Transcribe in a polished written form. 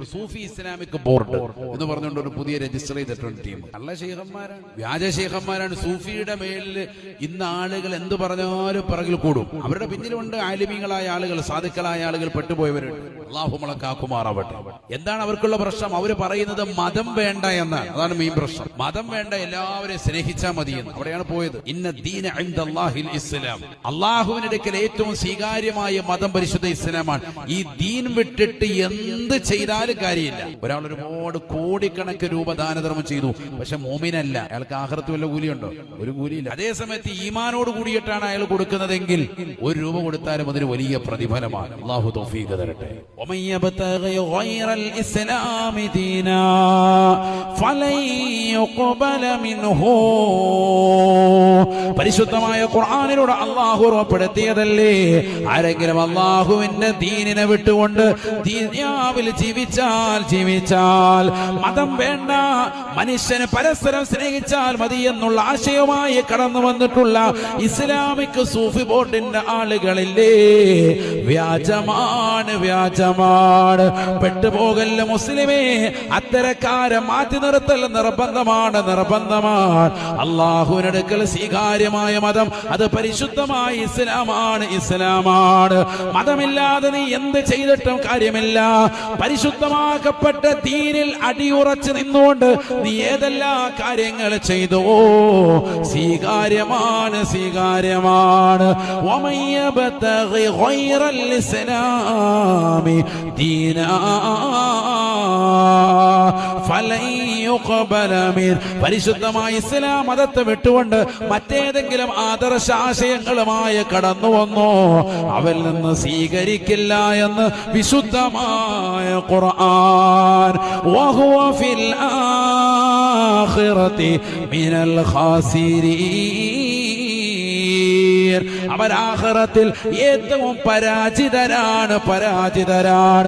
സൂഫി Islamic board എന്ന് പറഞ്ഞുകൊണ്ട് ഒരു പുതിയ രജിസ്റ്റർ ചെയ്തിട്ടുണ്ട് ടീം. നല്ല ശൈഖന്മാരാണ്, വ്യാജ ശൈഖന്മാരാണ്. സൂഫിയുടെ മേലിൽ ഇന്ന് ആളുകൾ എന്ത് പറഞ്ഞാലും പിറകിൽ കൂടും. അവരുടെ പിന്നിലുണ്ട് ആലിമീങ്ങളായ ആളുകൾ, സാധുക്കളായ ആളുകൾ, പെട്ടുപോയവരുണ്ട്. അല്ലാഹു നമ്മളെ കാക്കുമാറാവട്ടെ. എന്താണ് അവർക്കുള്ള പ്രശ്നം? അവർ പറയുന്നത് മതം വേണ്ട എന്നാണ്. അതാണ് മെയിൻ പ്രശ്നം. മതം വേണ്ട, എല്ലാവരെയും സ്നേഹിച്ചാൽ മതി എന്ന്. അവിടെയാണ് പോയത്. ഇന്ന ദീന ഇൻദല്ലാഹിൽ ഇസ്ലാം. അള്ളാഹുവിന്റെ അടുക്കൽ ഏറ്റവും സ്വീകാര്യമായ മതം പരിശുദ്ധ ഇസ്ലാമാണ്. ഈ ദീൻ വിട്ടിട്ട് എന്ത് ചെയ്താൽ കാര്യമില്ല. ഒരാൾ ഒരുപാട് കോടിക്കണക്കിന് രൂപ ദാനധർമ്മം ചെയ്തു, പക്ഷെ മോമിനല്ല, അയാൾക്ക് ആഖിറത്ത് വല്ല കൂലിയുണ്ടോ? ഒരു കൂലിയില്ല. അതേ സമയത്ത് ഈമാനോട് കൂടിയിട്ടാണ് അയാൾ കൊടുക്കുന്നതെങ്കിൽ ഒരു രൂപ കൊടുത്താലും അതിന് വലിയ പ്രതിഫലമാണ്. അല്ലാഹു തൗഫീഖ് തരട്ടെ. വമൻ യബ്തഗി ഗൈറൽ ഇസ്ലാമി ദീനാ ഫലൻ യുഖ്ബല മിൻഹു. പരിശുദ്ധമായ ഖുർആനിലൂടെ അല്ലാഹു ഉറപ്പെടുത്തിയതല്ലേ, ആരെങ്കിലും അല്ലാഹുവിന്റെ ദീനിനെ വിട്ടുകൊണ്ട് ദുനിയാവിൽ ജീവിച്ചാൽ മതം വേണ്ട, മനുഷ്യനെ പരസ്പരം സ്നേഹിച്ചാൽ മതി എന്നുള്ള ആശയവുമായി കടന്നു വന്നിട്ടുള്ള ഇസ്ലാമിക് സൂഫി ബോർഡിന്റെ ആളുകളില്ലേ, വ്യാജമാണ്. പെട്ടുപോകല്ല മുസ്ലിമേ, അത്തരക്കാരെ മാറ്റി നിർത്തൽ നിർബന്ധമാണ്. അള്ളാഹുവിനടുക്കൽ സ്വീകാര്യമായ മതം അത് പരിശുദ്ധമായ ഇസ്ലാമാണ്. മതമില്ലാതെ നീ എന്ത് ചെയ്തിട്ടും കാര്യമില്ല. പരിശുദ്ധമാക്കപ്പെട്ട ദീനിൽ അടിയുറച്ച് നിന്നുകൊണ്ട് നീ ഏതെല്ലാം കാര്യങ്ങൾ ചെയ്തോ സ്വീകാര്യമാണ്. വമൻ യബ്തഗി ഗൈറൽ ഇസ്ലാമി ദീനാ ഫലൻ യുഖ്ബല മിൻ. പരിശുദ്ധമായ ഇസ്ലാം മതത്തെ വിട്ടുകൊണ്ട് മറ്റേതെങ്കിലും ആദർശാശയങ്ങളുമായി കടന്നു വന്നോ അവൽ നിന്ന് സ്വീകരിക്കില്ല എന്ന് വിശുദ്ധമായ ഖുർആൻ. വഹുവ ഫിൽ ആഖിറതി മിനൽ ഖാസിരീൻ. അവർ ആഖിറത്തിൽ ഏറ്റവും പരാജിതരാണ്.